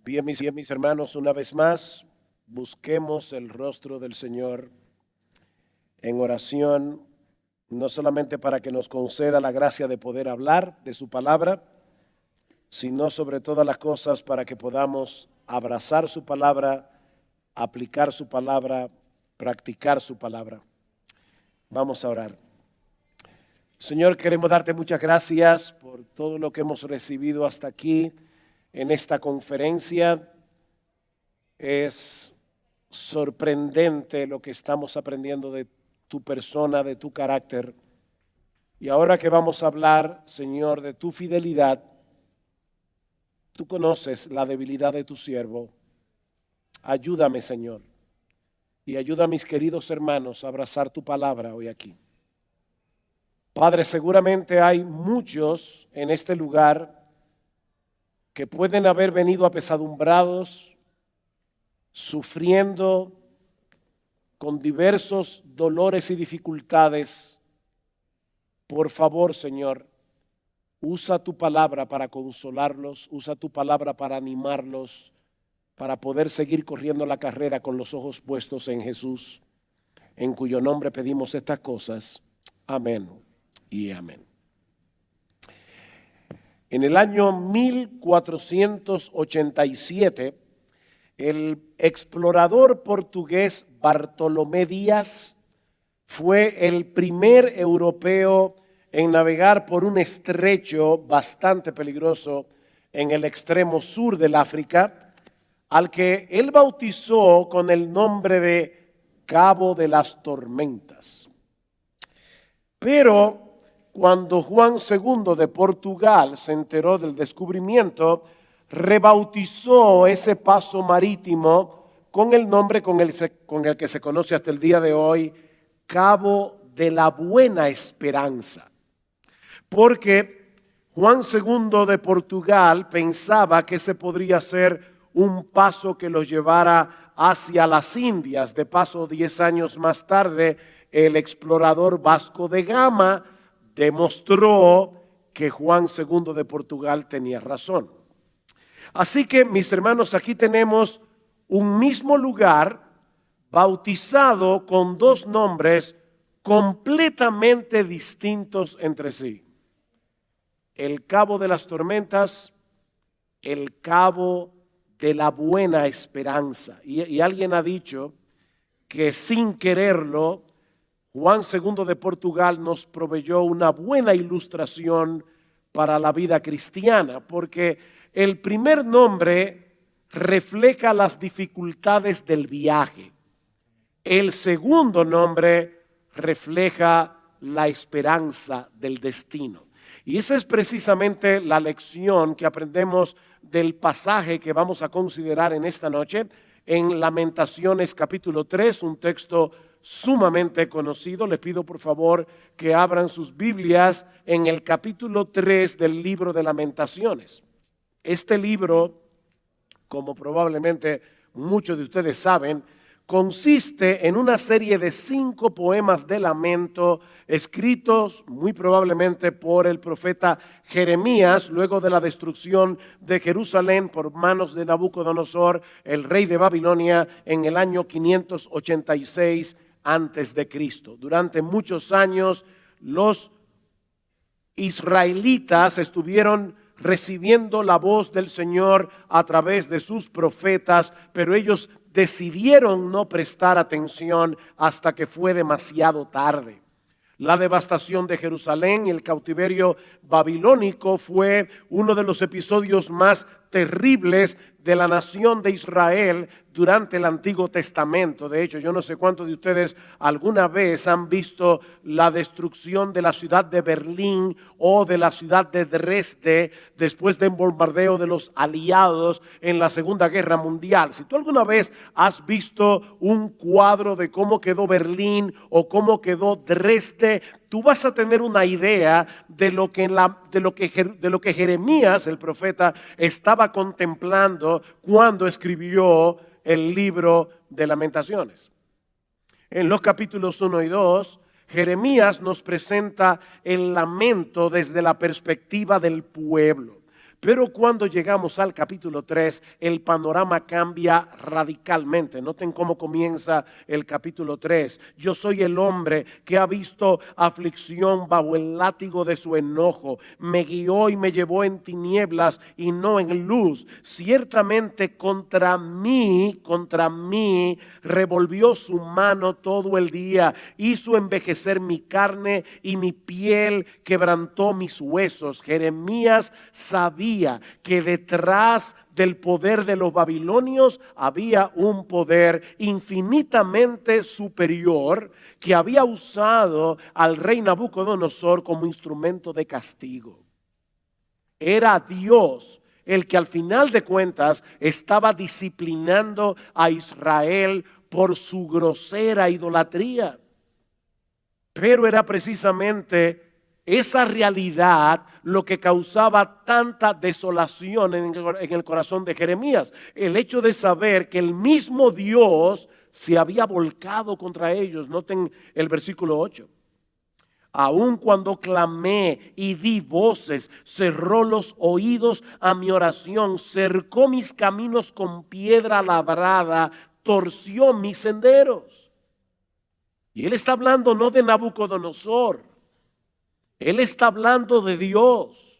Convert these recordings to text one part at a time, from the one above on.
Bien, mis hermanos, una vez más, busquemos el rostro del Señor en oración, no solamente para que nos conceda la gracia de poder hablar de su palabra, sino sobre todas las cosas para que podamos abrazar su palabra, aplicar su palabra, practicar su palabra. Vamos a orar. Señor, queremos darte muchas gracias por todo lo que hemos recibido hasta aquí en esta conferencia. Es sorprendente lo que estamos aprendiendo de tu persona, de tu carácter. Y ahora que vamos a hablar, Señor, de tu fidelidad, tú conoces la debilidad de tu siervo. Ayúdame, Señor, y ayuda a mis queridos hermanos a abrazar tu palabra hoy aquí. Padre, seguramente hay muchos en este lugar que pueden haber venido apesadumbrados, sufriendo con diversos dolores y dificultades. Por favor, Señor, usa tu palabra para consolarlos, usa tu palabra para animarlos, para poder seguir corriendo la carrera con los ojos puestos en Jesús, en cuyo nombre pedimos estas cosas. Amén y amén. En el año 1487, el explorador portugués Bartolomé Díaz fue el primer europeo en navegar por un estrecho bastante peligroso en el extremo sur del África, al que él bautizó con el nombre de Cabo de las Tormentas. Pero cuando Juan II de Portugal se enteró del descubrimiento, rebautizó ese paso marítimo con el nombre con el que se conoce hasta el día de hoy, Cabo de la Buena Esperanza. Porque Juan II de Portugal pensaba que ese podría ser un paso que los llevara hacia las Indias. De paso, 10 años más tarde, el explorador Vasco de Gama demostró que Juan II de Portugal tenía razón. Así que, mis hermanos, aquí tenemos un mismo lugar bautizado con dos nombres completamente distintos entre sí. El Cabo de las Tormentas, el Cabo de la Buena Esperanza. Y alguien ha dicho que sin quererlo, Juan II de Portugal nos proveyó una buena ilustración para la vida cristiana, porque el primer nombre refleja las dificultades del viaje. El segundo nombre refleja la esperanza del destino. Y esa es precisamente la lección que aprendemos del pasaje que vamos a considerar en esta noche en Lamentaciones capítulo 3, un texto sumamente conocido. Les pido por favor que abran sus Biblias en el capítulo 3 del libro de Lamentaciones. Este libro, como probablemente muchos de ustedes saben, consiste en una serie de 5 poemas de lamento escritos muy probablemente por el profeta Jeremías luego de la destrucción de Jerusalén por manos de Nabucodonosor, el rey de Babilonia, en el año 586 antes de Cristo. Durante muchos años los israelitas estuvieron recibiendo la voz del Señor a través de sus profetas, pero ellos decidieron no prestar atención hasta que fue demasiado tarde. La devastación de Jerusalén y el cautiverio babilónico fue uno de los episodios más terribles de la nación de Israel durante el Antiguo Testamento. De hecho, yo no sé cuántos de ustedes alguna vez han visto la destrucción de la ciudad de Berlín o de la ciudad de Dresde después del bombardeo de los aliados en la Segunda Guerra Mundial. Si tú alguna vez has visto un cuadro de cómo quedó Berlín o cómo quedó Dresde, tú vas a tener una idea de lo que Jeremías, el profeta, estaba contemplando cuando escribió el libro de Lamentaciones. En los capítulos 1 y 2, Jeremías nos presenta el lamento desde la perspectiva del pueblo. Pero cuando llegamos al capítulo 3, el panorama cambia radicalmente. Noten cómo comienza el capítulo 3. Yo soy el hombre que ha visto aflicción bajo el látigo de su enojo. Me guió y me llevó en tinieblas y no en luz. Ciertamente contra mí revolvió su mano todo el día. Hizo envejecer mi carne y mi piel quebrantó mis huesos. Jeremías sabía que detrás del poder de los babilonios había un poder infinitamente superior que había usado al rey Nabucodonosor como instrumento de castigo. Era Dios el que al final de cuentas estaba disciplinando a Israel por su grosera idolatría. Pero era precisamente esa realidad lo que causaba tanta desolación en el corazón de Jeremías. El hecho de saber que el mismo Dios se había volcado contra ellos. Noten el versículo 8. Aun cuando clamé y di voces, cerró los oídos a mi oración, cercó mis caminos con piedra labrada, torció mis senderos. Y él está hablando no de Nabucodonosor. Él está hablando de Dios.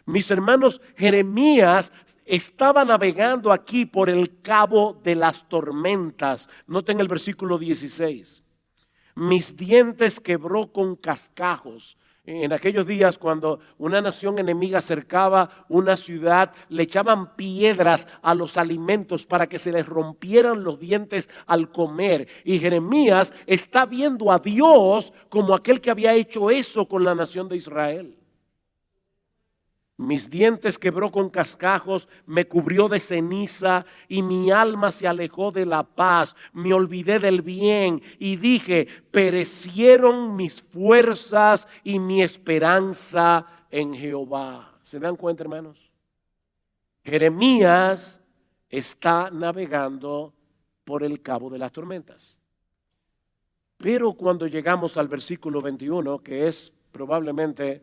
Mis hermanos, Jeremías estaba navegando aquí por el cabo de las tormentas. Noten el versículo 16. Mis dientes quebró con cascajos. En aquellos días, cuando una nación enemiga cercaba una ciudad, le echaban piedras a los alimentos para que se les rompieran los dientes al comer. Y Jeremías está viendo a Dios como aquel que había hecho eso con la nación de Israel. Mis dientes quebró con cascajos, me cubrió de ceniza y mi alma se alejó de la paz. Me olvidé del bien y dije, perecieron mis fuerzas y mi esperanza en Jehová. ¿Se dan cuenta, hermanos? Jeremías está navegando por el cabo de las tormentas. Pero cuando llegamos al versículo 21, que es probablemente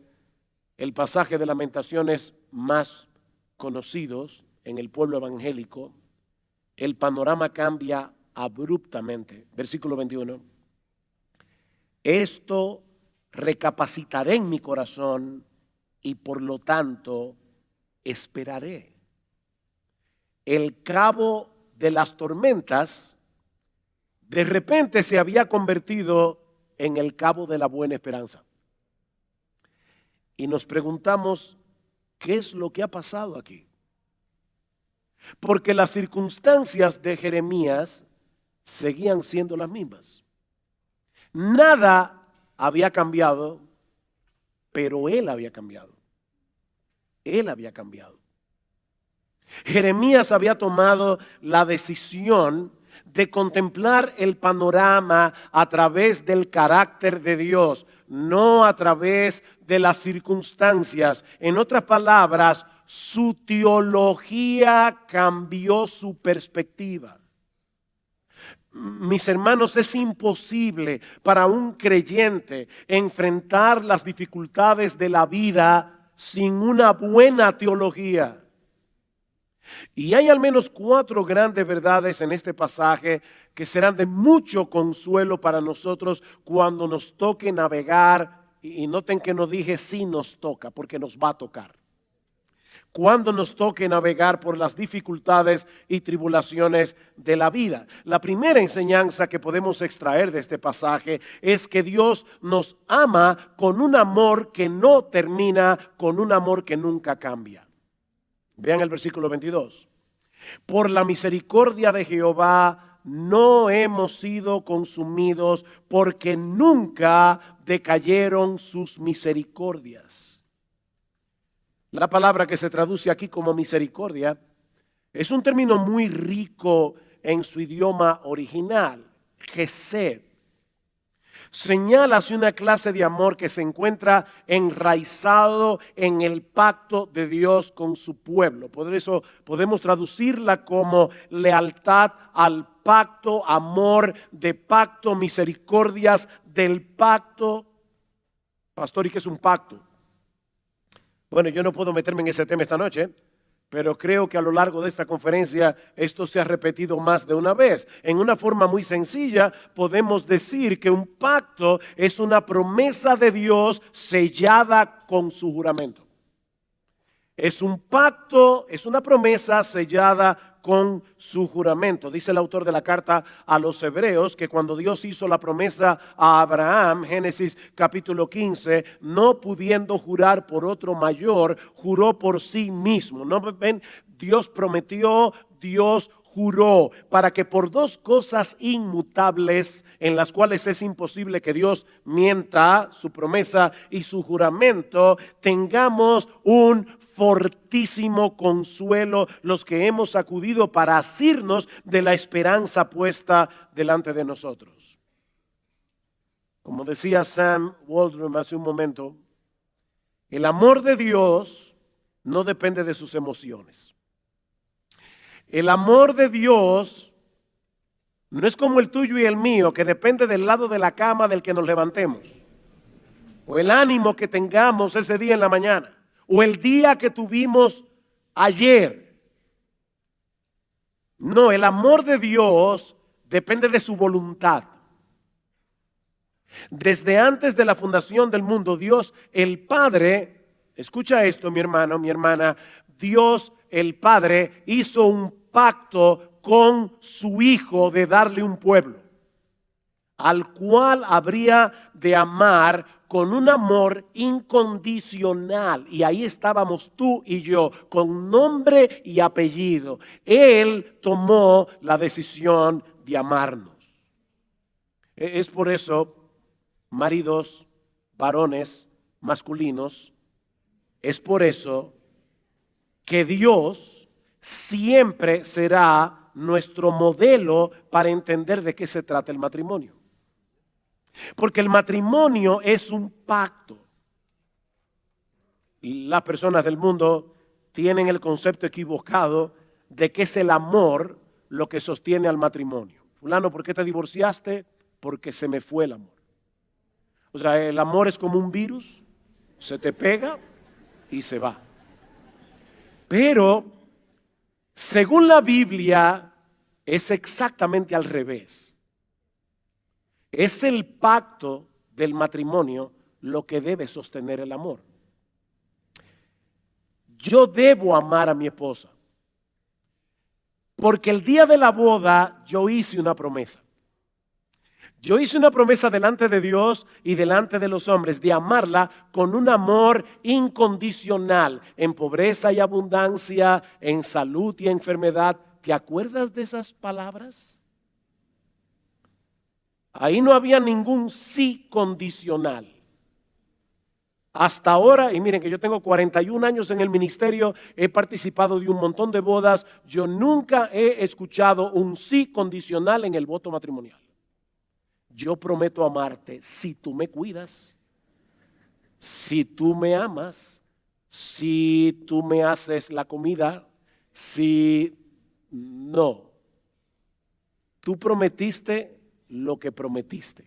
el pasaje de Lamentaciones más conocidos en el pueblo evangélico, el panorama cambia abruptamente. Versículo 21. Esto recapacitaré en mi corazón y por lo tanto esperaré. El cabo de las tormentas de repente se había convertido en el cabo de la buena esperanza. Y nos preguntamos, ¿qué es lo que ha pasado aquí? Porque las circunstancias de Jeremías seguían siendo las mismas. Nada había cambiado, pero él había cambiado. Él había cambiado. Jeremías había tomado la decisión de contemplar el panorama a través del carácter de Dios, no a través de las circunstancias. En otras palabras, su teología cambió su perspectiva. Mis hermanos, es imposible para un creyente enfrentar las dificultades de la vida sin una buena teología. Y hay al menos 4 grandes verdades en este pasaje que serán de mucho consuelo para nosotros cuando nos toque navegar. Y noten que no dije si nos toca, porque nos va a tocar. Cuando nos toque navegar por las dificultades y tribulaciones de la vida. La primera enseñanza que podemos extraer de este pasaje es que Dios nos ama con un amor que no termina, con un amor que nunca cambia. Vean el versículo 22. Por la misericordia de Jehová no hemos sido consumidos, porque nunca decayeron sus misericordias. La palabra que se traduce aquí como misericordia es un término muy rico en su idioma original, Gesed. Señala hacia una clase de amor que se encuentra enraizado en el pacto de Dios con su pueblo. Por eso podemos traducirla como lealtad al pacto, amor de pacto, misericordias del pacto. Pastor, ¿y qué es un pacto? Bueno, yo no puedo meterme en ese tema esta noche, pero creo que a lo largo de esta conferencia esto se ha repetido más de una vez. En una forma muy sencilla podemos decir que un pacto es una promesa de Dios sellada con su juramento. Es un pacto, es una promesa sellada con su juramento. Dice el autor de la carta a los Hebreos que cuando Dios hizo la promesa a Abraham, Génesis capítulo 15, no pudiendo jurar por otro mayor, juró por sí mismo. ¿No ven? Dios prometió, Dios juró, para que por dos cosas inmutables en las cuales es imposible que Dios mienta, su promesa y su juramento, tengamos un fortísimo consuelo los que hemos acudido para asirnos de la esperanza puesta delante de nosotros. Como decía Sam Waldron hace un momento, el amor de Dios no depende de sus emociones. El amor de Dios no es como el tuyo y el mío, que depende del lado de la cama del que nos levantemos, o el ánimo que tengamos ese día en la mañana, o el día que tuvimos ayer. No, el amor de Dios depende de su voluntad. Desde antes de la fundación del mundo, Dios el Padre, escucha esto mi hermano, mi hermana, Dios el Padre hizo un pacto con su Hijo de darle un pueblo, al cual habría de amar con un amor incondicional. Y ahí estábamos tú y yo, con nombre y apellido. Él tomó la decisión de amarnos. Es por eso, maridos, varones, masculinos, es por eso que Dios siempre será nuestro modelo para entender de qué se trata el matrimonio. Porque el matrimonio es un pacto. Y las personas del mundo tienen el concepto equivocado de que es el amor lo que sostiene al matrimonio. Fulano, ¿por qué te divorciaste? Porque se me fue el amor. O sea, el amor es como un virus, se te pega y se va. Pero, según la Biblia, es exactamente al revés. Es el pacto del matrimonio lo que debe sostener el amor. Yo debo amar a mi esposa, porque el día de la boda yo hice una promesa. Yo hice una promesa delante de Dios y delante de los hombres de amarla con un amor incondicional, en pobreza y abundancia, en salud y enfermedad. ¿Te acuerdas de esas palabras? Ahí no había ningún sí condicional. Hasta ahora, y miren que yo tengo 41 años en el ministerio, he participado de un montón de bodas, yo nunca he escuchado un sí condicional en el voto matrimonial. Yo prometo amarte si tú me cuidas, si tú me amas, si tú me haces la comida, si no. Tú prometiste lo que prometiste,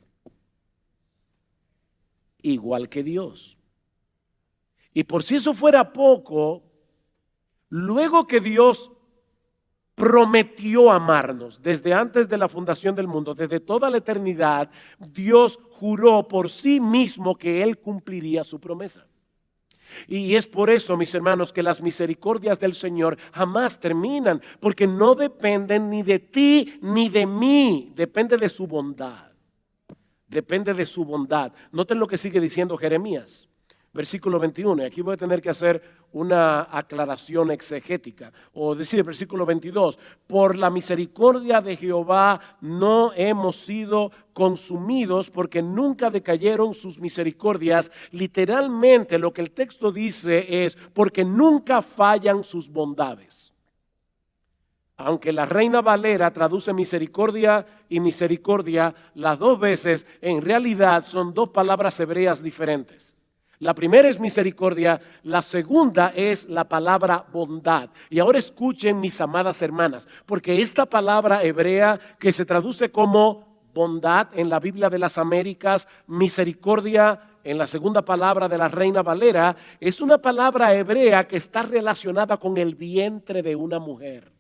igual que Dios. Y por si eso fuera poco, luego que Dios prometió amarnos desde antes de la fundación del mundo, desde toda la eternidad, Dios juró por sí mismo que Él cumpliría su promesa. Y es por eso, mis hermanos, que las misericordias del Señor jamás terminan, porque no dependen ni de ti ni de mí, depende de su bondad. Depende de su bondad. Noten lo que sigue diciendo Jeremías, versículo 21. Y aquí voy a tener que hacer una aclaración exegética, o decir el versículo 22, por la misericordia de Jehová no hemos sido consumidos porque nunca decayeron sus misericordias. Literalmente lo que el texto dice es porque nunca fallan sus bondades. Aunque la Reina Valera traduce misericordia y misericordia las dos veces, en realidad son dos palabras hebreas diferentes. La primera es misericordia, la segunda es la palabra bondad. Y ahora escuchen, mis amadas hermanas, porque esta palabra hebrea que se traduce como bondad en la Biblia de las Américas, misericordia en la segunda palabra de la Reina Valera, es una palabra hebrea que está relacionada con el vientre de una mujer.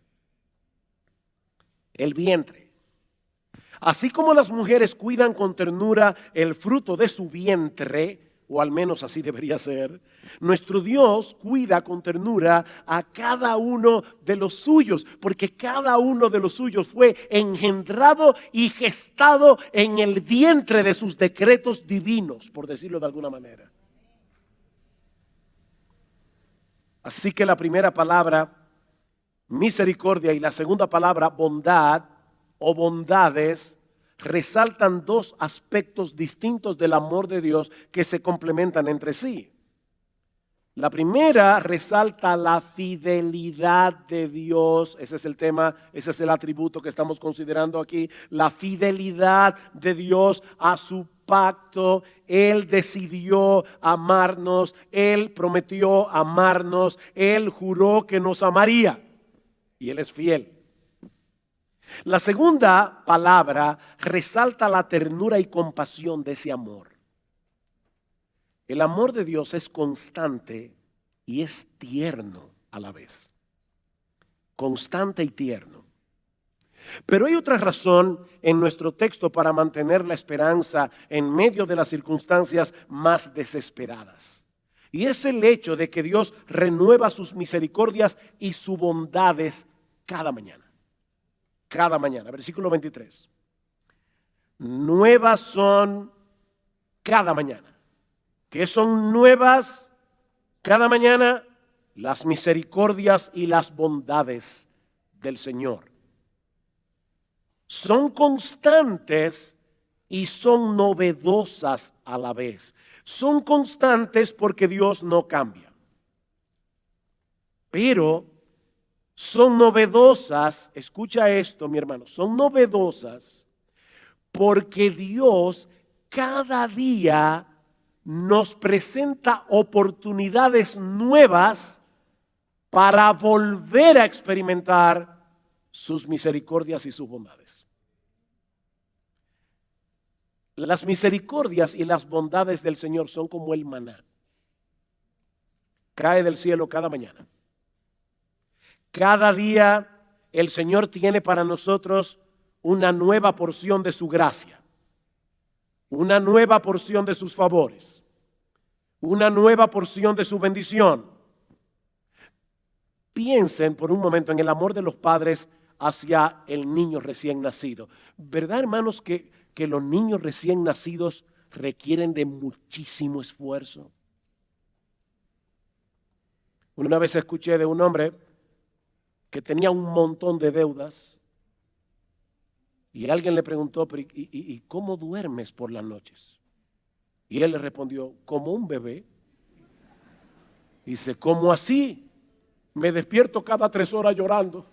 El vientre. Así como las mujeres cuidan con ternura el fruto de su vientre, o al menos así debería ser, nuestro Dios cuida con ternura a cada uno de los suyos, porque cada uno de los suyos fue engendrado y gestado en el vientre de sus decretos divinos, por decirlo de alguna manera. Así que la primera palabra, misericordia, y la segunda palabra, bondad o bondades, resaltan dos aspectos distintos del amor de Dios que se complementan entre sí. La primera resalta la fidelidad de Dios. Ese es el tema, ese es el atributo que estamos considerando aquí. La fidelidad de Dios a su pacto. Él decidió amarnos, Él prometió amarnos, Él juró que nos amaría y Él es fiel. La segunda palabra resalta la ternura y compasión de ese amor. El amor de Dios es constante y es tierno a la vez. Constante y tierno. Pero hay otra razón en nuestro texto para mantener la esperanza en medio de las circunstancias más desesperadas. Y es el hecho de que Dios renueva sus misericordias y sus bondades cada mañana. Cada mañana, versículo 23. Nuevas son cada mañana. ¿Qué son nuevas cada mañana? Las misericordias y las bondades del Señor. Son constantes y son novedosas a la vez. Son constantes porque Dios no cambia. Pero son novedosas, escucha esto, mi hermano, son novedosas porque Dios cada día nos presenta oportunidades nuevas para volver a experimentar sus misericordias y sus bondades. Las misericordias y las bondades del Señor son como el maná. Cae del cielo cada mañana. Cada día el Señor tiene para nosotros una nueva porción de su gracia, una nueva porción de sus favores, una nueva porción de su bendición. Piensen por un momento en el amor de los padres hacia el niño recién nacido. ¿Verdad, hermanos, que los niños recién nacidos requieren de muchísimo esfuerzo? Una vez escuché de un hombre que tenía un montón de deudas y alguien le preguntó, ¿y cómo duermes por las noches? Y él le respondió, como un bebé. Dice, ¿cómo así? Me despierto cada 3 horas llorando.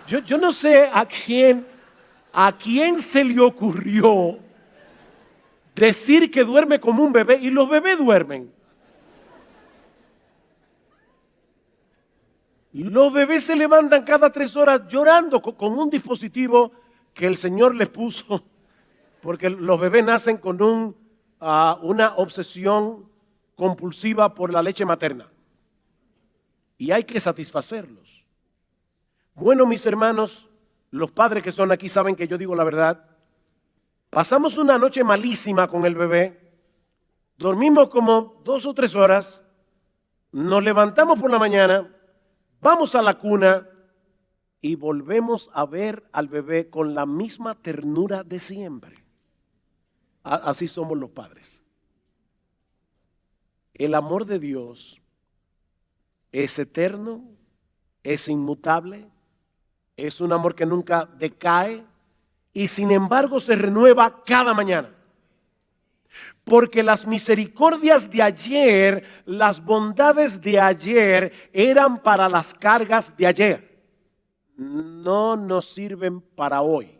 Yo no sé a quién se le ocurrió decir que duerme como un bebé, y los bebés duermen. Los bebés se levantan cada 3 horas llorando con un dispositivo que el Señor les puso, porque los bebés nacen con una obsesión compulsiva por la leche materna y hay que satisfacerlos. Bueno, mis hermanos, los padres que son aquí saben que yo digo la verdad. Pasamos una noche malísima con el bebé, dormimos como 2 o 3 horas, nos levantamos por la mañana, vamos a la cuna y volvemos a ver al bebé con la misma ternura de siempre. Así somos los padres. El amor de Dios es eterno, es inmutable, es un amor que nunca decae y sin embargo se renueva cada mañana. Porque las misericordias de ayer, las bondades de ayer eran para las cargas de ayer. No nos sirven para hoy.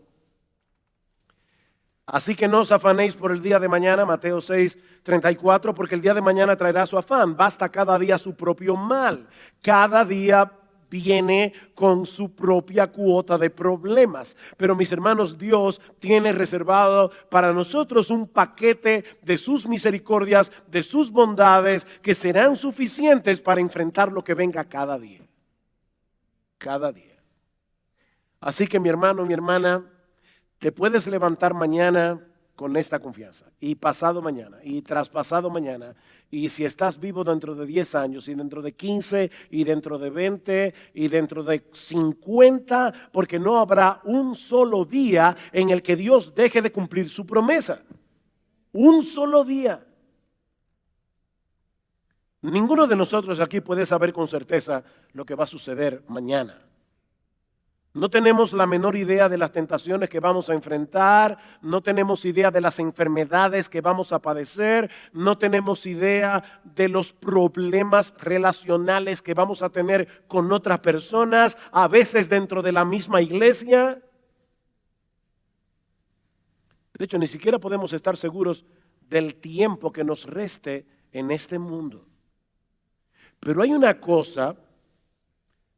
Así que no os afanéis por el día de mañana, Mateo 6:34, porque el día de mañana traerá su afán. Basta cada día su propio mal. Cada día viene con su propia cuota de problemas. Pero mis hermanos, Dios tiene reservado para nosotros un paquete de sus misericordias, de sus bondades, que serán suficientes para enfrentar lo que venga cada día. Cada día. Así que mi hermano, mi hermana, te puedes levantar mañana con esta confianza, y pasado mañana, y traspasado mañana, y si estás vivo dentro de 10 años, y dentro de 15, y dentro de 20, y dentro de 50, porque no habrá un solo día en el que Dios deje de cumplir su promesa. Un solo día. Ninguno de nosotros aquí puede saber con certeza lo que va a suceder mañana. No tenemos la menor idea de las tentaciones que vamos a enfrentar, no tenemos idea de las enfermedades que vamos a padecer, no tenemos idea de los problemas relacionales que vamos a tener con otras personas, a veces dentro de la misma iglesia. De hecho, ni siquiera podemos estar seguros del tiempo que nos reste en este mundo. Pero hay una cosa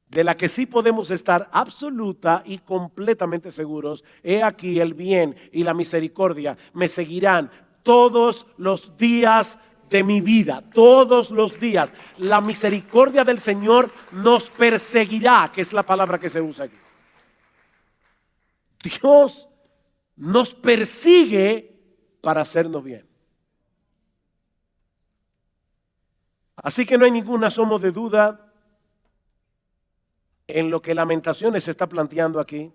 de la que sí podemos estar absoluta y completamente seguros. He aquí el bien y la misericordia me seguirán todos los días de mi vida, todos los días. La misericordia del Señor nos perseguirá, que es la palabra que se usa aquí. Dios nos persigue para hacernos bien. Así que no hay ningún asomo de duda en lo que Lamentaciones se está planteando aquí.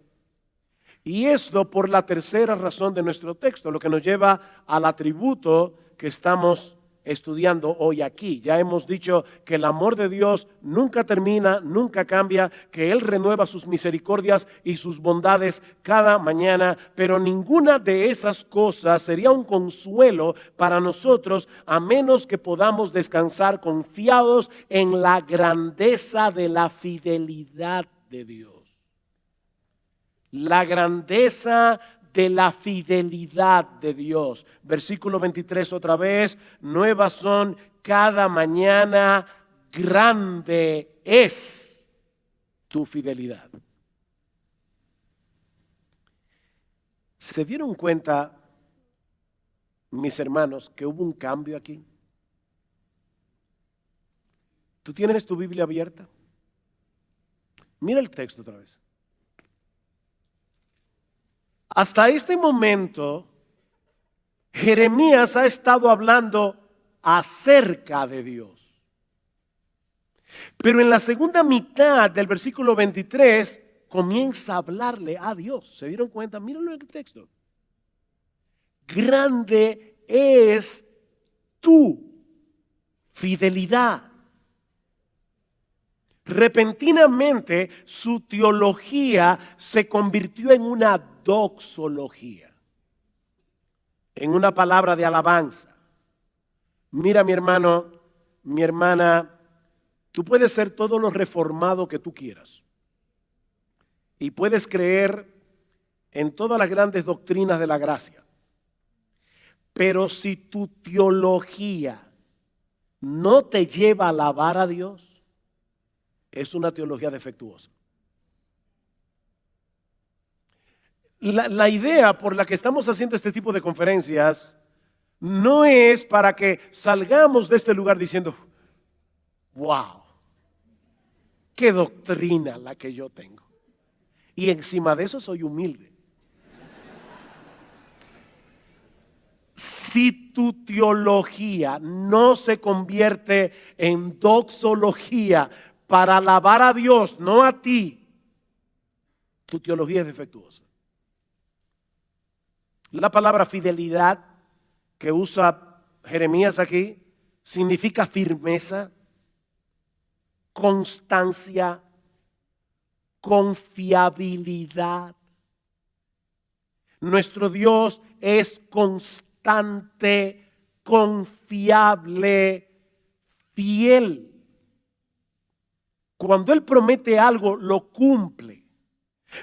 Y esto por la tercera razón de nuestro texto, lo que nos lleva al atributo que estamos estudiando hoy aquí. Ya hemos dicho que el amor de Dios nunca termina, nunca cambia, que Él renueva sus misericordias y sus bondades cada mañana, pero ninguna de esas cosas sería un consuelo para nosotros a menos que podamos descansar confiados en la grandeza de la fidelidad de Dios. La grandeza de la fidelidad de Dios. Versículo 23 otra vez, nuevas son cada mañana, grande es tu fidelidad. ¿Se dieron cuenta, mis hermanos, que hubo un cambio aquí? ¿Tú tienes tu Biblia abierta? Mira el texto otra vez. Hasta este momento, Jeremías ha estado hablando acerca de Dios. Pero en la segunda mitad del versículo 23 comienza a hablarle a Dios. ¿Se dieron cuenta? Mírenlo en el texto. Grande es tu fidelidad. Repentinamente su teología se convirtió en una doxología, en una palabra de alabanza. Mira, mi hermano, mi hermana, tú puedes ser todo lo reformado que tú quieras y puedes creer en todas las grandes doctrinas de la gracia, pero si tu teología no te lleva a alabar a Dios, es una teología defectuosa. La idea por la que estamos haciendo este tipo de conferencias no es para que salgamos de este lugar diciendo, wow, qué doctrina la que yo tengo. Y encima de eso soy humilde. Si tu teología no se convierte en doxología para alabar a Dios, no a ti, tu teología es defectuosa. La palabra fidelidad que usa Jeremías aquí significa firmeza, constancia, confiabilidad. Nuestro Dios es constante, confiable, fiel. Cuando Él promete algo, lo cumple.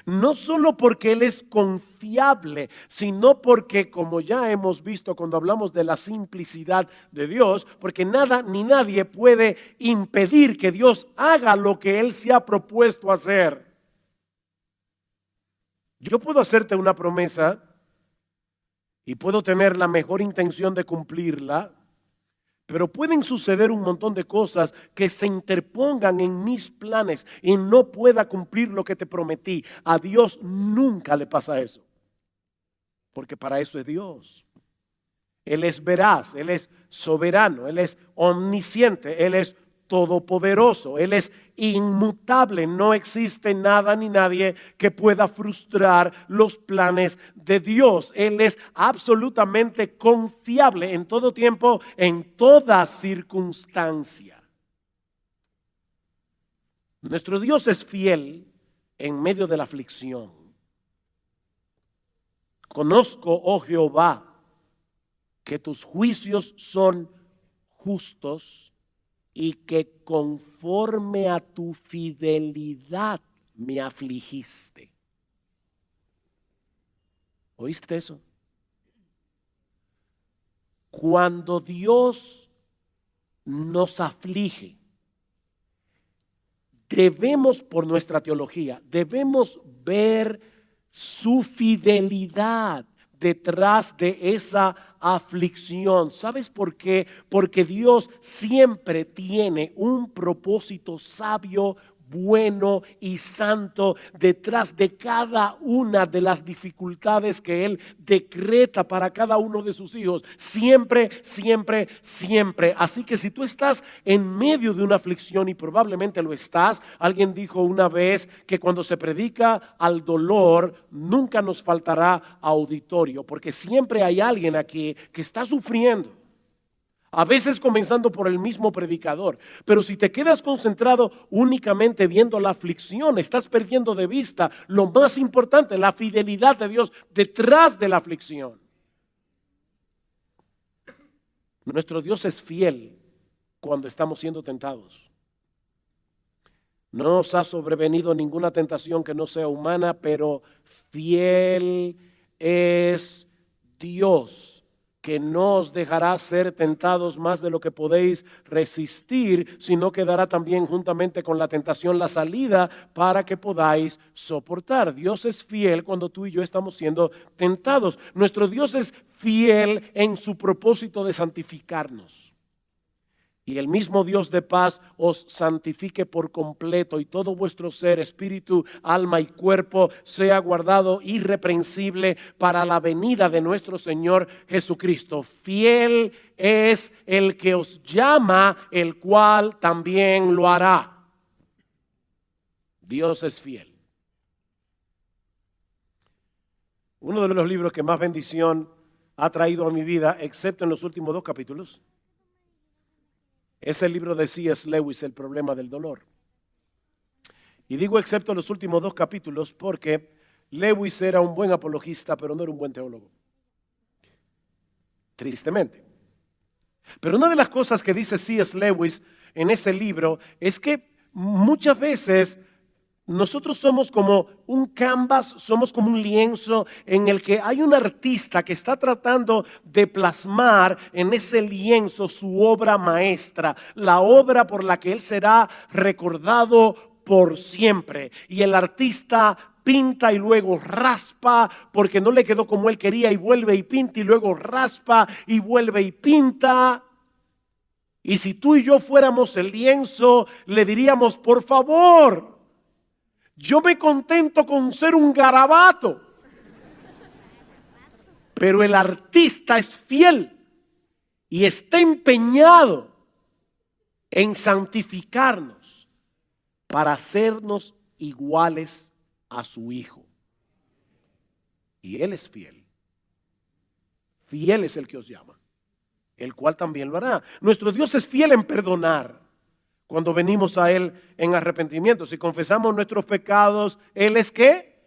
No solo porque Él es confiable, sino porque, como ya hemos visto cuando hablamos de la simplicidad de Dios, porque nada ni nadie puede impedir que Dios haga lo que Él se ha propuesto hacer. Yo puedo hacerte una promesa y puedo tener la mejor intención de cumplirla, pero pueden suceder un montón de cosas que se interpongan en mis planes y no pueda cumplir lo que te prometí. A Dios nunca le pasa eso, porque para eso es Dios. Él es veraz, Él es soberano, Él es omnisciente, Él es todopoderoso, Él es inmutable. No existe nada ni nadie que pueda frustrar los planes de Dios. Él es absolutamente confiable en todo tiempo, en toda circunstancia. Nuestro Dios es fiel en medio de la aflicción. Conozco, oh Jehová, que tus juicios son justos y que conforme a tu fidelidad me afligiste. ¿Oíste eso? Cuando Dios nos aflige, debemos, por nuestra teología, debemos ver su fidelidad detrás de esa aflicción. ¿Sabes por qué? Porque Dios siempre tiene un propósito sabio, bueno y santo detrás de cada una de las dificultades que Él decreta para cada uno de sus hijos. Siempre, siempre, siempre. Así que si tú estás en medio de una aflicción, y probablemente lo estás, alguien dijo una vez que cuando se predica al dolor, nunca nos faltará auditorio, porque siempre hay alguien aquí que está sufriendo. A veces comenzando por el mismo predicador. Pero si te quedas concentrado únicamente viendo la aflicción, estás perdiendo de vista lo más importante, la fidelidad de Dios detrás de la aflicción. Nuestro Dios es fiel cuando estamos siendo tentados. No os ha sobrevenido ninguna tentación que no sea humana, pero fiel es Dios, que no os dejará ser tentados más de lo que podéis resistir, sino que dará también juntamente con la tentación la salida para que podáis soportar. Dios es fiel cuando tú y yo estamos siendo tentados. Nuestro Dios es fiel en su propósito de santificarnos. Y el mismo Dios de paz os santifique por completo, y todo vuestro ser, espíritu, alma y cuerpo sea guardado irreprensible para la venida de nuestro Señor Jesucristo. Fiel es el que os llama, el cual también lo hará. Dios es fiel. Uno de los libros que más bendición ha traído a mi vida, excepto en los últimos 2 capítulos, es el libro de C.S. Lewis, El problema del dolor. Y digo excepto los últimos 2 capítulos porque Lewis era un buen apologista, pero no era un buen teólogo. Tristemente. Pero una de las cosas que dice C.S. Lewis en ese libro es que muchas veces nosotros somos como un canvas, somos como un lienzo en el que hay un artista que está tratando de plasmar en ese lienzo su obra maestra, la obra por la que él será recordado por siempre. Y el artista pinta y luego raspa porque no le quedó como él quería, y vuelve y pinta y luego raspa y vuelve y pinta. Y si tú y yo fuéramos el lienzo, le diríamos: por favor, yo me contento con ser un garabato. Pero el artista es fiel y está empeñado en santificarnos para hacernos iguales a su Hijo. Y Él es fiel. Fiel es el que os llama, el cual también lo hará. Nuestro Dios es fiel en perdonar. Cuando venimos a Él en arrepentimiento, si confesamos nuestros pecados, Él es ¿qué?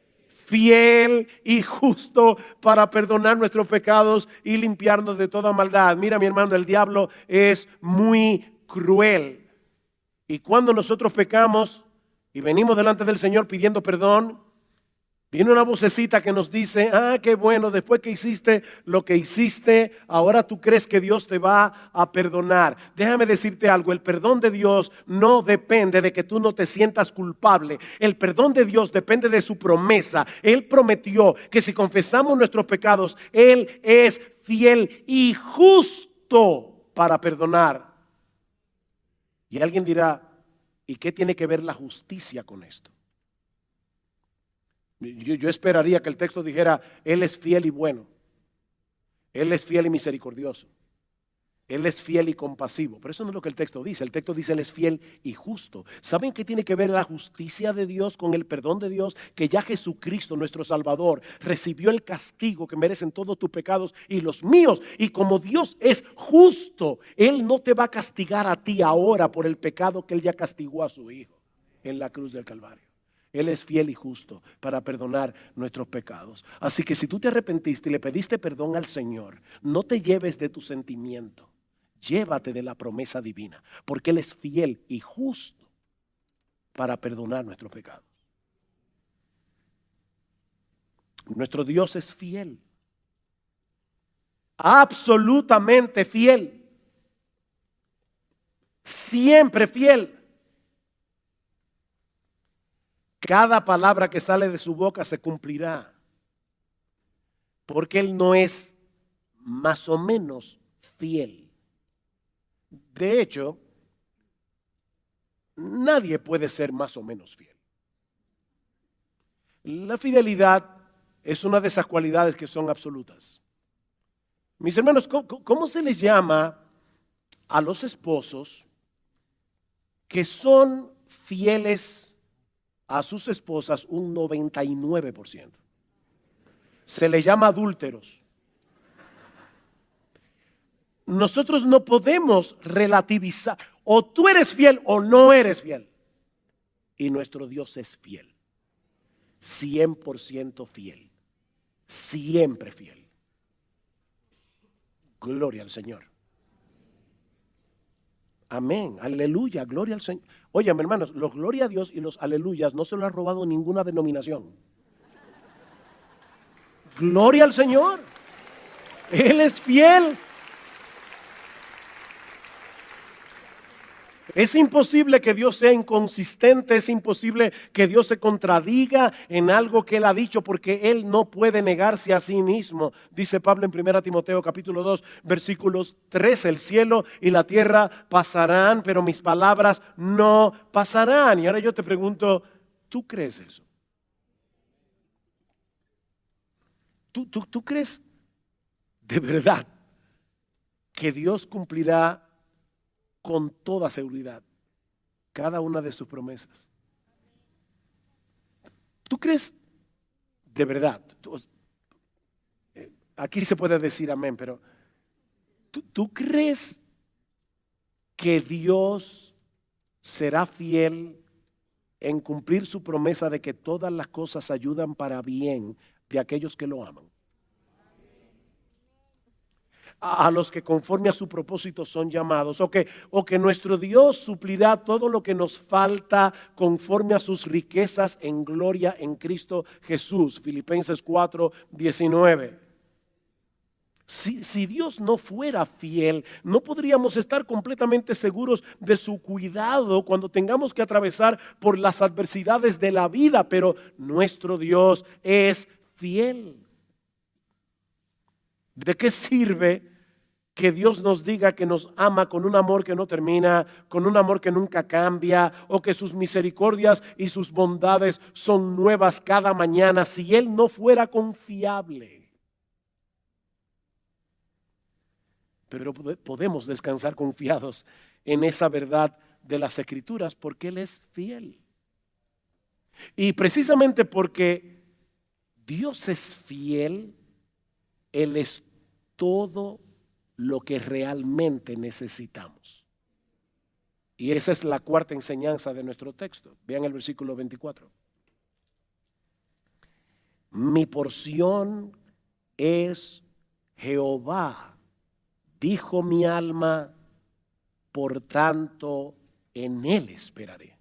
Fiel y justo para perdonar nuestros pecados y limpiarnos de toda maldad. Mira, mi hermano, el diablo es muy cruel. Y cuando nosotros pecamos y venimos delante del Señor pidiendo perdón, Viene una vocecita que nos dice, qué bueno, después que hiciste lo que hiciste, ahora tú crees que Dios te va a perdonar. Déjame decirte algo, el perdón de Dios no depende de que tú no te sientas culpable. El perdón de Dios depende de su promesa. Él prometió que si confesamos nuestros pecados, Él es fiel y justo para perdonar. Y alguien dirá, ¿y qué tiene que ver la justicia con esto? Yo esperaría que el texto dijera, Él es fiel y bueno. Él es fiel y misericordioso. Él es fiel y compasivo. Pero eso no es lo que el texto dice. El texto dice, Él es fiel y justo. ¿Saben qué tiene que ver la justicia de Dios con el perdón de Dios? Que ya Jesucristo, nuestro Salvador, recibió el castigo que merecen todos tus pecados y los míos. Y como Dios es justo, Él no te va a castigar a ti ahora por el pecado que Él ya castigó a su Hijo en la cruz del Calvario. Él es fiel y justo para perdonar nuestros pecados. Así que si tú te arrepentiste y le pediste perdón al Señor, no te lleves de tu sentimiento. Llévate de la promesa divina, porque Él es fiel y justo para perdonar nuestros pecados. Nuestro Dios es fiel. Absolutamente fiel. Siempre fiel. Cada palabra que sale de su boca se cumplirá. Porque Él no es más o menos fiel. De hecho, nadie puede ser más o menos fiel. La fidelidad es una de esas cualidades que son absolutas. Mis hermanos, ¿cómo se les llama a los esposos que son fieles a sus esposas un 99%? Se les llama adúlteros. Nosotros no podemos relativizar. O tú eres fiel o no eres fiel. Y nuestro Dios es fiel. 100% fiel. Siempre fiel. Gloria al Señor. Amén. Aleluya. Gloria al Señor. Oye, mis hermanos, los gloria a Dios y los aleluyas no se lo ha robado ninguna denominación. Gloria al Señor. Él es fiel. Es imposible que Dios sea inconsistente, es imposible que Dios se contradiga en algo que Él ha dicho, porque Él no puede negarse a sí mismo. Dice Pablo en 1 Timoteo capítulo 2, versículos 3, el cielo y la tierra pasarán, pero mis palabras no pasarán. Y ahora yo te pregunto, ¿tú crees eso? ¿Tú crees de verdad que Dios cumplirá con toda seguridad cada una de sus promesas? ¿Tú crees de verdad? Aquí se puede decir amén, pero ¿tú crees que Dios será fiel en cumplir su promesa de que todas las cosas ayudan para bien de aquellos que lo aman? A los que conforme a su propósito son llamados, o que nuestro Dios suplirá todo lo que nos falta conforme a sus riquezas en gloria en Cristo Jesús. Filipenses 4:19. Si Dios no fuera fiel, no podríamos estar completamente seguros de su cuidado cuando tengamos que atravesar por las adversidades de la vida, pero nuestro Dios es fiel. ¿De qué sirve que Dios nos diga que nos ama con un amor que no termina, con un amor que nunca cambia, o que sus misericordias y sus bondades son nuevas cada mañana, si Él no fuera confiable? Pero podemos descansar confiados en esa verdad de las Escrituras porque Él es fiel. Y precisamente porque Dios es fiel, Él es todo lo que realmente necesitamos. Y esa es la cuarta enseñanza de nuestro texto. Vean el versículo 24. Mi porción es Jehová, dijo mi alma, por tanto en Él esperaré.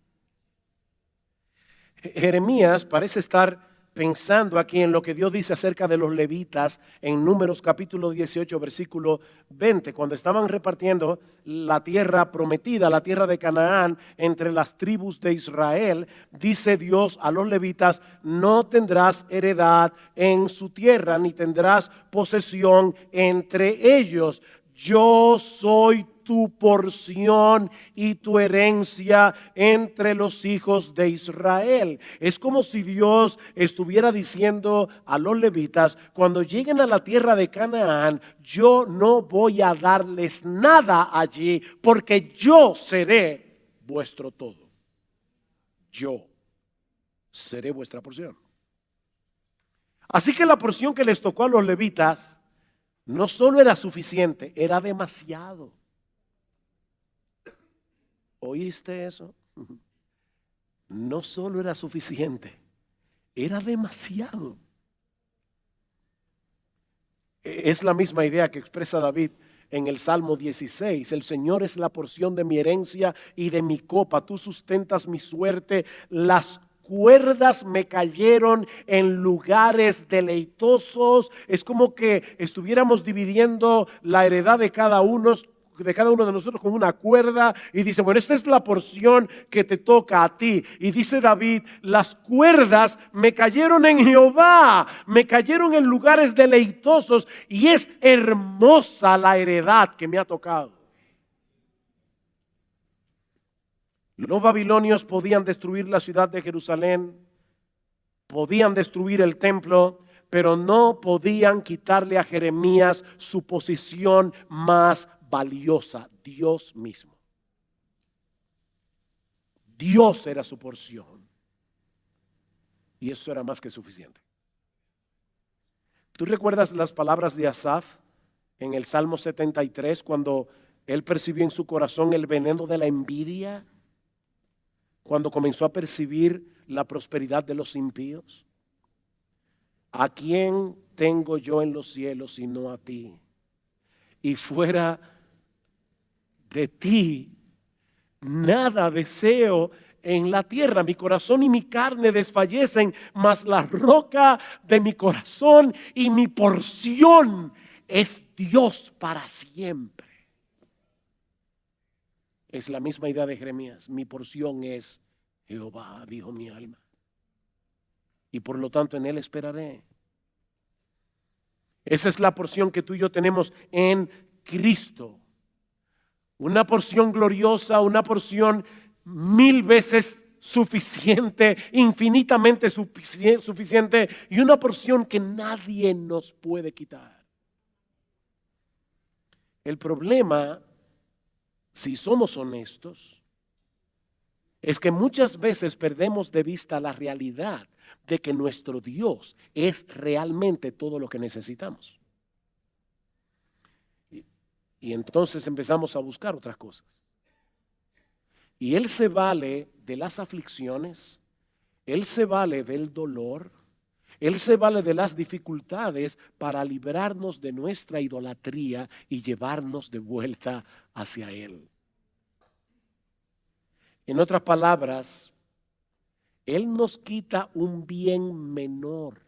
Jeremías parece estar pensando aquí en lo que Dios dice acerca de los levitas en Números capítulo 18, versículo 20, cuando estaban repartiendo la tierra prometida, la tierra de Canaán, entre las tribus de Israel, dice Dios a los levitas: no tendrás heredad en su tierra, ni tendrás posesión entre ellos. Yo soy tu porción y tu herencia entre los hijos de Israel. Es como si Dios estuviera diciendo a los levitas: cuando lleguen a la tierra de Canaán, yo no voy a darles nada allí, porque yo seré vuestro todo. Yo seré vuestra porción. Así que la porción que les tocó a los levitas no solo era suficiente, era demasiado. ¿Oíste eso? No solo era suficiente, era demasiado. Es la misma idea que expresa David en el Salmo 16. El Señor es la porción de mi herencia y de mi copa. Tú sustentas mi suerte. Las cuerdas me cayeron en lugares deleitosos. Es como que estuviéramos dividiendo la heredad de cada uno de nosotros con una cuerda, y dice: bueno, esta es la porción que te toca a ti. Y dice David: las cuerdas me cayeron en Jehová, me cayeron en lugares deleitosos, y es hermosa la heredad que me ha tocado. Los babilonios podían destruir la ciudad de Jerusalén, podían destruir el templo, pero no podían quitarle a Jeremías su posición más valiosa: Dios mismo. Dios era su porción, y eso era más que suficiente. ¿Tú recuerdas las palabras de Asaf en el Salmo 73 cuando él percibió en su corazón el veneno de la envidia? Cuando comenzó a percibir la prosperidad de los impíos. ¿A quién tengo yo en los cielos sino a ti? Y fuera de ti nada deseo en la tierra. Mi corazón y mi carne desfallecen, mas la roca de mi corazón y mi porción es Dios para siempre. Es la misma idea de Jeremías: mi porción es Jehová, dijo mi alma, y por lo tanto en él esperaré. Esa es la porción que tú y yo tenemos en Cristo. Una porción gloriosa, una porción 1000 veces suficiente, infinitamente suficiente, y una porción que nadie nos puede quitar. El problema, si somos honestos, es que muchas veces perdemos de vista la realidad de que nuestro Dios es realmente todo lo que necesitamos. Y entonces empezamos a buscar otras cosas. Y Él se vale de las aflicciones, Él se vale del dolor, Él se vale de las dificultades para librarnos de nuestra idolatría y llevarnos de vuelta hacia Él. En otras palabras, Él nos quita un bien menor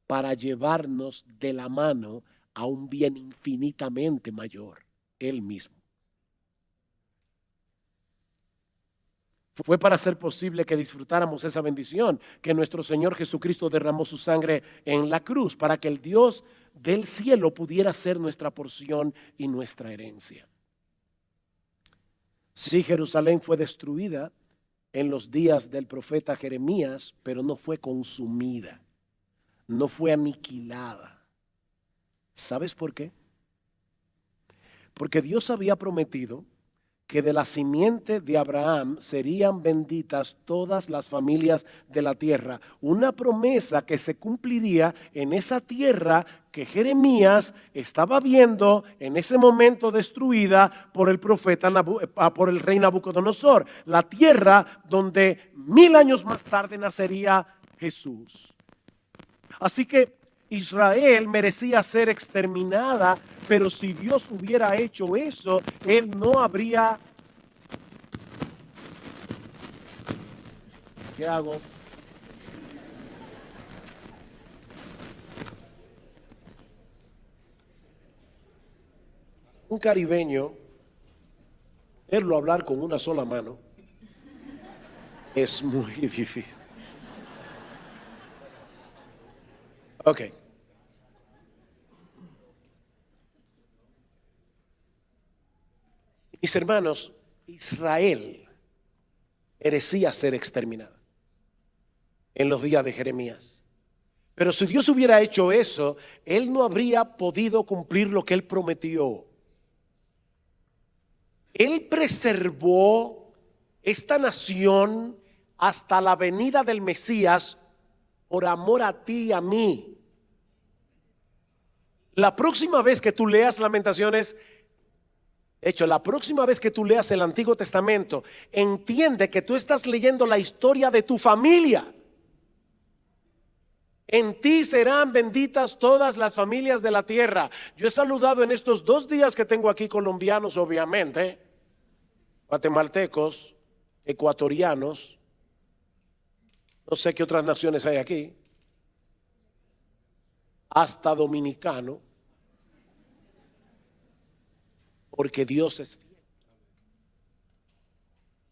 para llevarnos de la mano a un bien infinitamente mayor, Él mismo. Fue para hacer posible que disfrutáramos esa bendición que nuestro Señor Jesucristo derramó su sangre en la cruz, para que el Dios del cielo pudiera ser nuestra porción y nuestra herencia. Sí, Jerusalén fue destruida en los días del profeta Jeremías, pero no fue consumida, no fue aniquilada. ¿Sabes por qué? Porque Dios había prometido que de la simiente de Abraham serían benditas todas las familias de la tierra. Una promesa que se cumpliría en esa tierra que Jeremías estaba viendo en ese momento destruida por el profeta, por el rey Nabucodonosor. La tierra donde 1000 años más tarde nacería Jesús. Así que Israel merecía ser exterminada, pero si Dios hubiera hecho eso, Él no habría... ¿Qué hago? Un caribeño, verlo hablar con una sola mano es muy difícil. Ok. Mis hermanos, Israel merecía ser exterminada en los días de Jeremías. Pero si Dios hubiera hecho eso, Él no habría podido cumplir lo que Él prometió. Él preservó esta nación hasta la venida del Mesías por amor a ti y a mí. La próxima vez que tú leas Lamentaciones, de hecho, la próxima vez que tú leas el Antiguo Testamento, entiende que tú estás leyendo la historia de tu familia. En ti serán benditas todas las familias de la tierra. Yo he saludado en estos 2 días que tengo aquí colombianos, obviamente, guatemaltecos, ecuatorianos, no sé qué otras naciones hay aquí, hasta dominicano, porque Dios es fiel.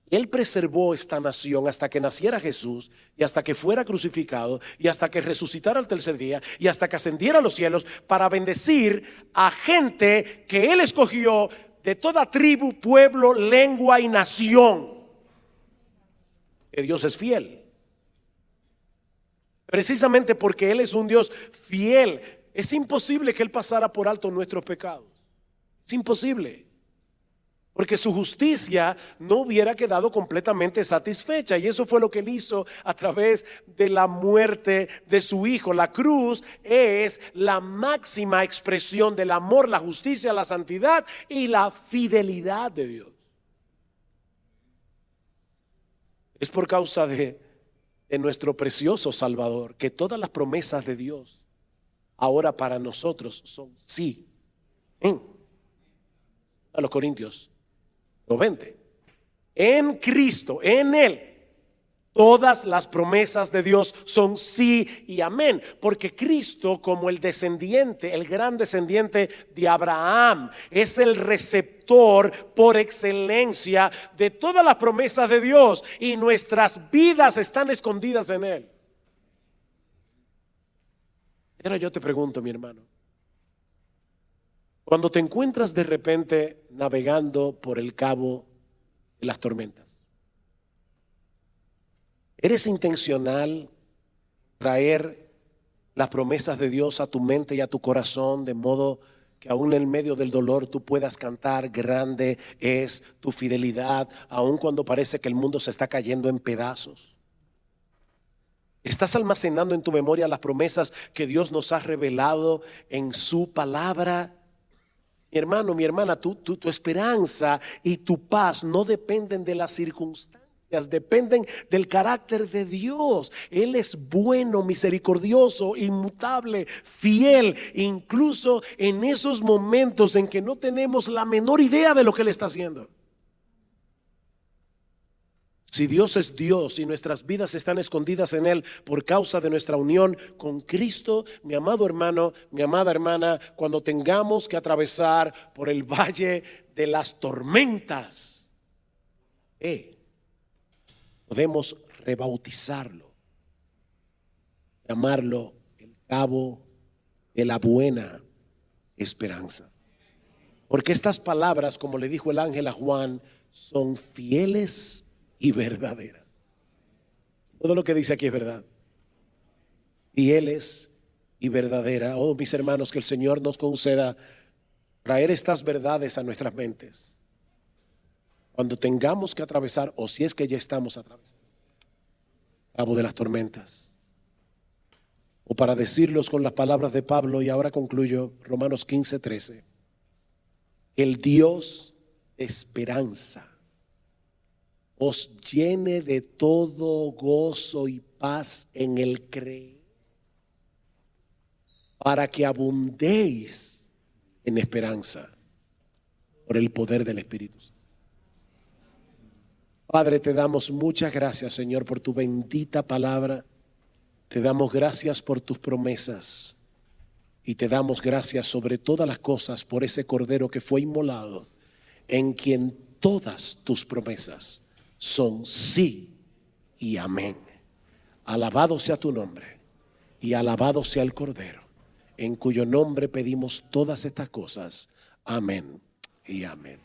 Él preservó esta nación hasta que naciera Jesús y hasta que fuera crucificado y hasta que resucitara al tercer día y hasta que ascendiera a los cielos para bendecir a gente que Él escogió de toda tribu, pueblo, lengua y nación. Que Dios es fiel. Precisamente porque Él es un Dios fiel, es imposible que Él pasara por alto nuestros pecados. Es imposible. Porque su justicia no hubiera quedado completamente satisfecha. Y eso fue lo que Él hizo a través de la muerte de su Hijo. La cruz es la máxima expresión del amor, la justicia, la santidad y la fidelidad de Dios. Es por causa de nuestro precioso Salvador que todas las promesas de Dios ahora para nosotros son sí. A los Corintios 20. En Cristo, en Él, todas las promesas de Dios son sí y amén. Porque Cristo, como el descendiente, el gran descendiente de Abraham, es el receptor por excelencia de todas las promesas de Dios. Y nuestras vidas están escondidas en Él. Ahora yo te pregunto, mi hermano, cuando te encuentras de repente navegando por el cabo de las tormentas, ¿eres intencional traer las promesas de Dios a tu mente y a tu corazón de modo que aún en medio del dolor tú puedas cantar: grande es tu fidelidad, aun cuando parece que el mundo se está cayendo en pedazos? ¿Estás almacenando en tu memoria las promesas que Dios nos ha revelado en su palabra? Mi hermano, mi hermana, tu esperanza y tu paz no dependen de las circunstancias, dependen del carácter de Dios. Él es bueno, misericordioso, inmutable, fiel, incluso en esos momentos en que no tenemos la menor idea de lo que Él está haciendo. Si Dios es Dios y nuestras vidas están escondidas en Él por causa de nuestra unión con Cristo, mi amado hermano, mi amada hermana, cuando tengamos que atravesar por el valle de las tormentas, podemos rebautizarlo, llamarlo el cabo de la buena esperanza. Porque estas palabras, como le dijo el ángel a Juan, son fieles y verdaderas. Todo lo que dice aquí es verdad. Fieles y verdadera. Oh, mis hermanos, que el Señor nos conceda traer estas verdades a nuestras mentes cuando tengamos que atravesar, o si es que ya estamos atravesando, el cabo de las tormentas. O para decirlos con las palabras de Pablo, y ahora concluyo, Romanos 15:13, el Dios de esperanza os llene de todo gozo y paz en el creer, para que abundéis en esperanza por el poder del Espíritu Santo. Padre, te damos muchas gracias, Señor, por tu bendita palabra. Te damos gracias por tus promesas. Y te damos gracias sobre todas las cosas por ese Cordero que fue inmolado, en quien todas tus promesas son sí y amén. Alabado sea tu nombre y alabado sea el Cordero, en cuyo nombre pedimos todas estas cosas. Amén y amén.